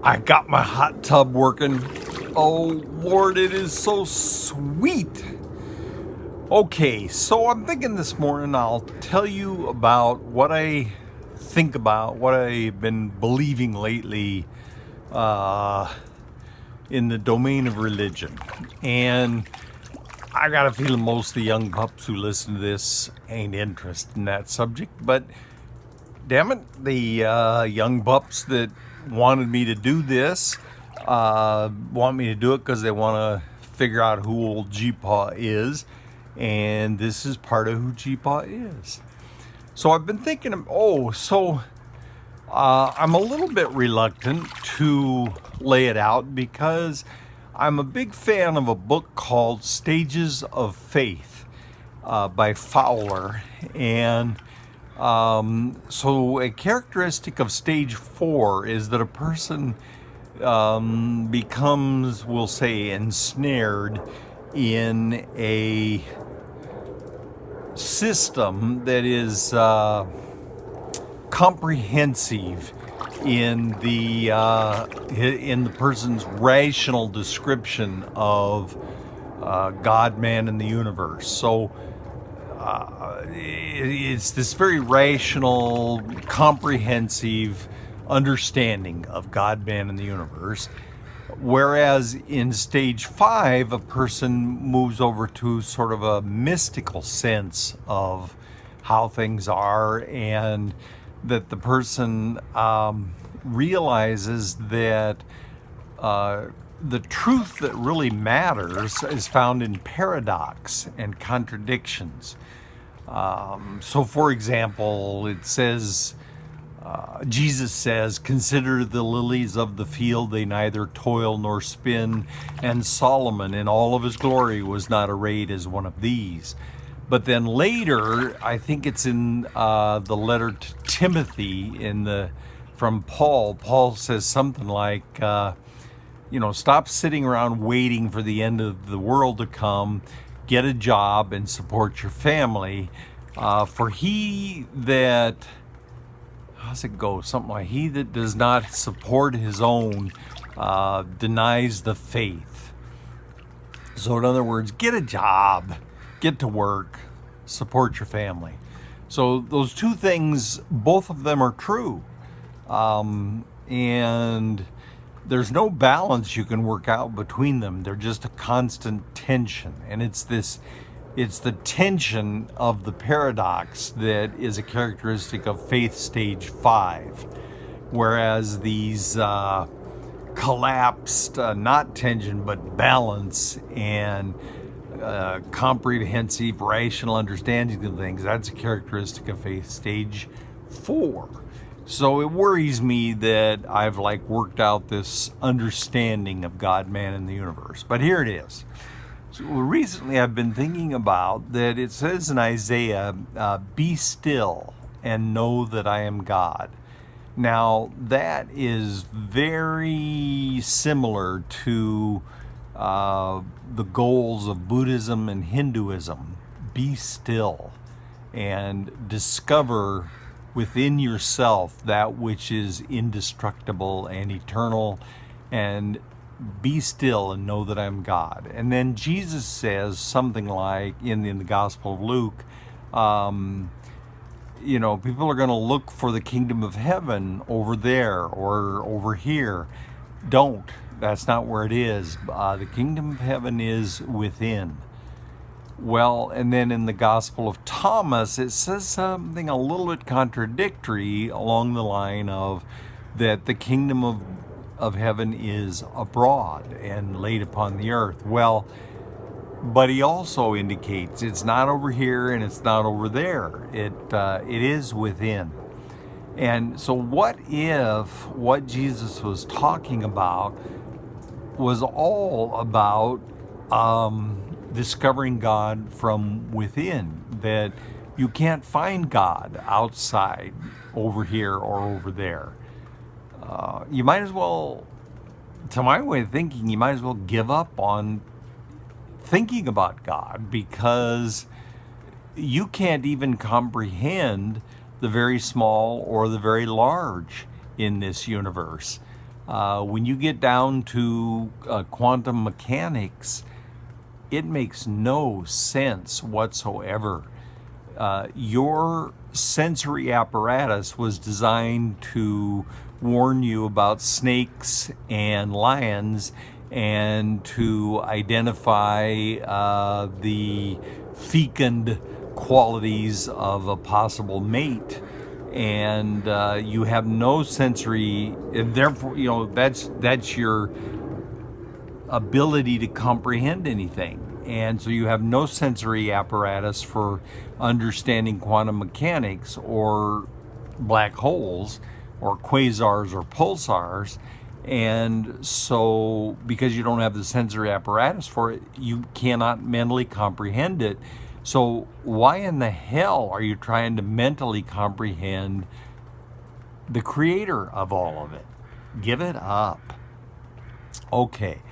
I got my hot tub working. Oh, Lord, it is so sweet. Okay, so I'm thinking this morning I'll tell you about what I think about, what I've been believing lately in the domain of religion. And I got a feeling most of the young pups who listen to this ain't interested in that subject, but damn it, the young pups that wanted me to do this want me to do it because they want to figure out who old G-Paw is, and this is part of who G-Paw is. So I've been thinking, I'm a little bit reluctant to lay it out because I'm a big fan of a book called Stages of Faith by Fowler. And so a characteristic of stage 4 is that a person becomes, we'll say, ensnared in a system that is comprehensive in the person's rational description of God, man, and the universe. So it's this very rational, comprehensive understanding of God, man, and the universe. Whereas in stage 5, a person moves over to sort of a mystical sense of how things are, and that the person realizes that the truth that really matters is found in paradox and contradictions. So, for example, it says, Jesus says, "Consider the lilies of the field, they neither toil nor spin, and Solomon in all of his glory was not arrayed as one of these." But then later, I think it's in the letter to Timothy from Paul. Paul says something like, stop sitting around waiting for the end of the world to come. Get a job and support your family. For he that, how's it go? Something like, he that does not support his own denies the faith. So in other words, get a job, get to work, support your family. So those two things, both of them are true. And there's no balance you can work out between them. They're just a constant tension. And it's the tension of the paradox that is a characteristic of faith stage 5. Whereas these collapsed, not tension, but balance and comprehensive, rational understanding of things, that's a characteristic of faith stage 4. So it worries me that I've worked out this understanding of God, man, and the universe. But here it is. So recently I've been thinking about that it says in Isaiah, "Be still and know that I am God." Now that is very similar to the goals of Buddhism and Hinduism. Be still and discover within yourself that which is indestructible and eternal, and be still and know that I'm God. And then Jesus says something like in the Gospel of Luke, people are going to look for the kingdom of heaven over there or over here. Don't. That's not where it is. The kingdom of heaven is within. Well, and then in the Gospel of Thomas, it says something a little bit contradictory along the line of that the kingdom of heaven is abroad and laid upon the earth. Well, but he also indicates it's not over here and it's not over there. It is within. And so what if what Jesus was talking about was all about discovering God from within, that you can't find God outside, over here or over there. You might as well, to my way of thinking, you might as well give up on thinking about God, because you can't even comprehend the very small or the very large in this universe. When you get down to quantum mechanics, it makes no sense whatsoever. Your sensory apparatus was designed to warn you about snakes and lions and to identify the fecund qualities of a possible mate. And you have no sensory, and therefore, that's your ability to comprehend anything. And so you have no sensory apparatus for understanding quantum mechanics or black holes or quasars or pulsars. And so because you don't have the sensory apparatus for it, you cannot mentally comprehend it. So why in the hell are you trying to mentally comprehend the creator of all of it? Give it up. Okay.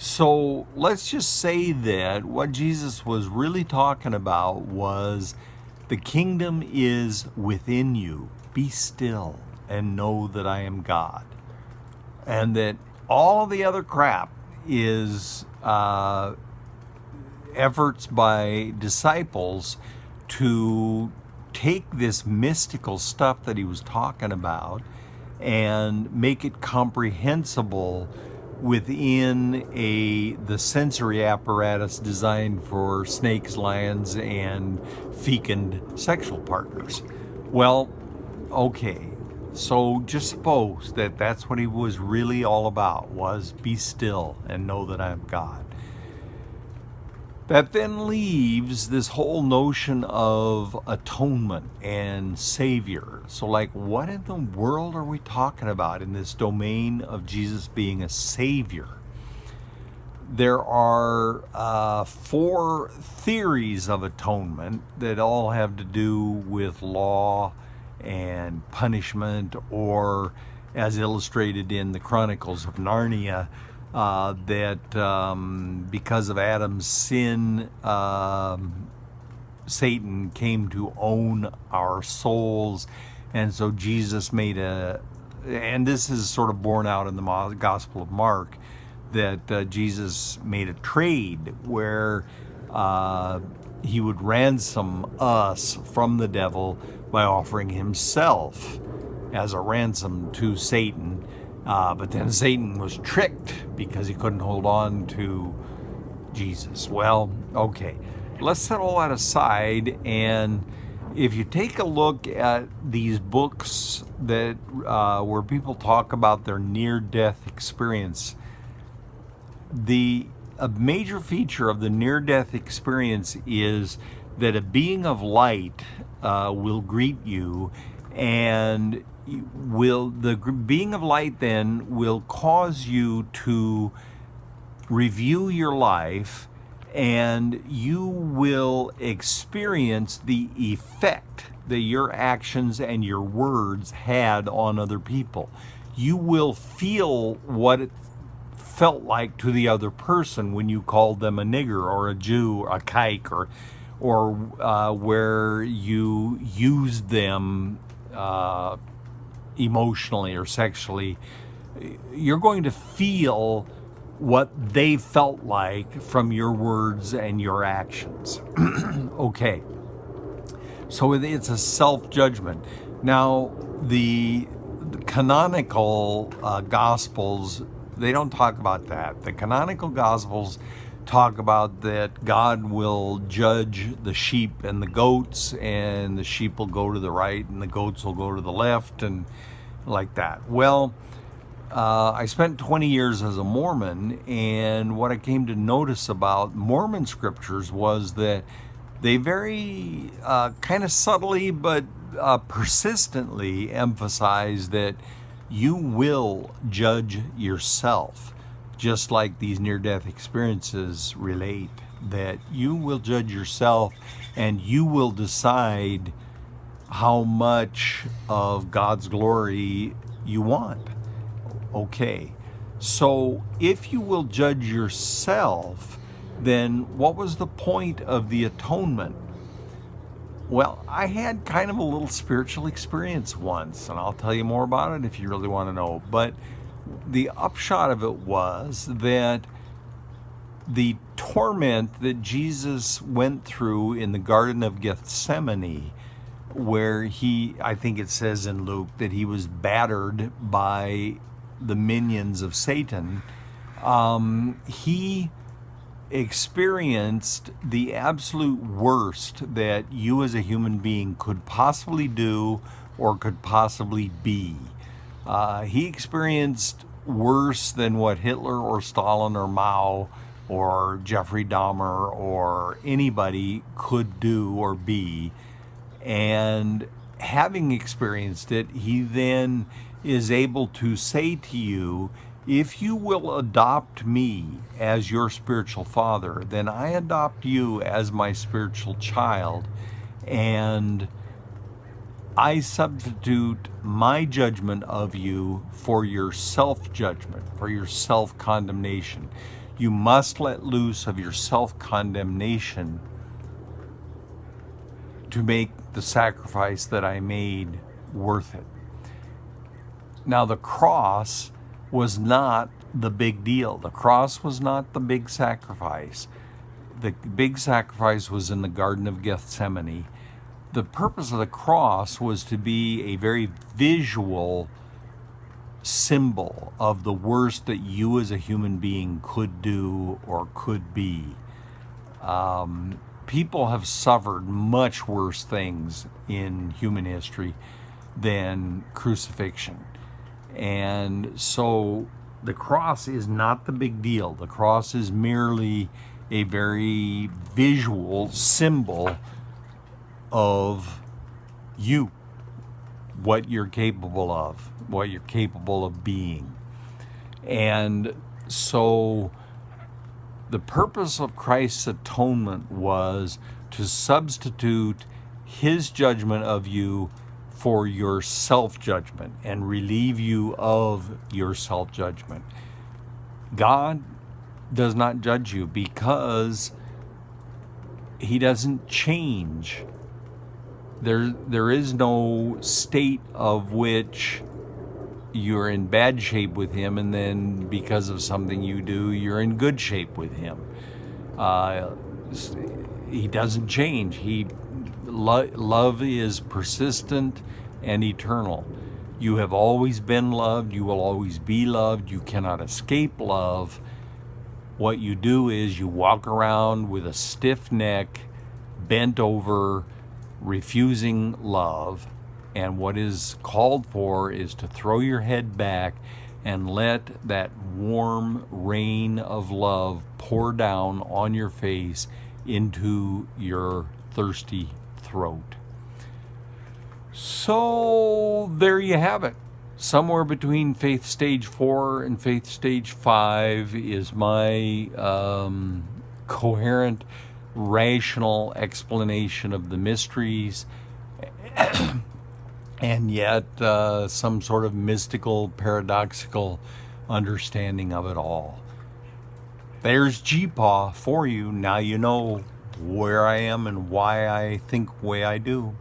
So let's just say that what Jesus was really talking about was the kingdom is within you. Be still and know that I am God. And that all the other crap is efforts by disciples to take this mystical stuff that he was talking about and make it comprehensible within the sensory apparatus designed for snakes, lions, and fecund sexual partners. Well, okay, so just suppose that that's what he was really all about, was be still and know that I am God. That then leaves this whole notion of atonement and savior. So like, what in the world are we talking about in this domain of Jesus being a savior? There are 4 theories of atonement that all have to do with law and punishment, or as illustrated in the Chronicles of Narnia, that because of Adam's sin, Satan came to own our souls. And so Jesus made and this is sort of borne out in the Gospel of Mark, that Jesus made a trade where he would ransom us from the devil by offering himself as a ransom to Satan. But then Satan was tricked because he couldn't hold on to Jesus. Well, okay, let's set all that aside. And if you take a look at these books that where people talk about their near-death experience, a major feature of the near-death experience is that a being of light will greet you, and the being of light then will cause you to review your life, and you will experience the effect that your actions and your words had on other people. You will feel what it felt like to the other person when you called them a nigger or a Jew or a kike, or where you used them emotionally or sexually. You're going to feel what they felt like from your words and your actions. Okay, so it's a self-judgment. Now, the canonical Gospels, they don't talk about that. The canonical Gospels talk about that God will judge the sheep and the goats, and the sheep will go to the right and the goats will go to the left, and like that. Well, I spent 20 years as a Mormon, and what I came to notice about Mormon scriptures was that they very kind of subtly but persistently emphasize that you will judge yourself, just like these near-death experiences relate, that you will judge yourself and you will decide how much of God's glory you want. Okay, so if you will judge yourself, then what was the point of the atonement? Well, I had kind of a little spiritual experience once, and I'll tell you more about it if you really want to know. But the upshot of it was that the torment that Jesus went through in the Garden of Gethsemane, where I think it says in Luke that he was battered by the minions of Satan, he experienced the absolute worst that you as a human being could possibly do or could possibly be. He experienced worse than what Hitler or Stalin or Mao or Jeffrey Dahmer or anybody could do or be. And having experienced it, he then is able to say to you, if you will adopt me as your spiritual father, then I adopt you as my spiritual child, and I substitute my judgment of you for your self-judgment, for your self-condemnation. You must let loose of your self-condemnation to make the sacrifice that I made worth it. Now, the cross was not the big deal. The cross was not the big sacrifice. The big sacrifice was in the Garden of Gethsemane. The purpose of the cross was to be a very visual symbol of the worst that you as a human being could do or could be. People have suffered much worse things in human history than crucifixion. And so the cross is not the big deal. The cross is merely a very visual symbol of you, what you're capable of, what you're capable of being. And so the purpose of Christ's atonement was to substitute his judgment of you for your self-judgment and relieve you of your self-judgment. God does not judge you because he doesn't change. There is no state of which you're in bad shape with him and then because of something you do, you're in good shape with him. He doesn't change. Love is persistent and eternal. You have always been loved. You will always be loved. You cannot escape love. What you do is you walk around with a stiff neck, bent over, refusing love. And what is called for is to throw your head back and let that warm rain of love pour down on your face into your thirsty throat. So there you have it. Somewhere between faith stage 4 and faith stage 5 is my coherent, rational explanation of the mysteries, and yet some sort of mystical, paradoxical understanding of it all. There's G-Paw for you. Now you know where I am and why I think the way I do.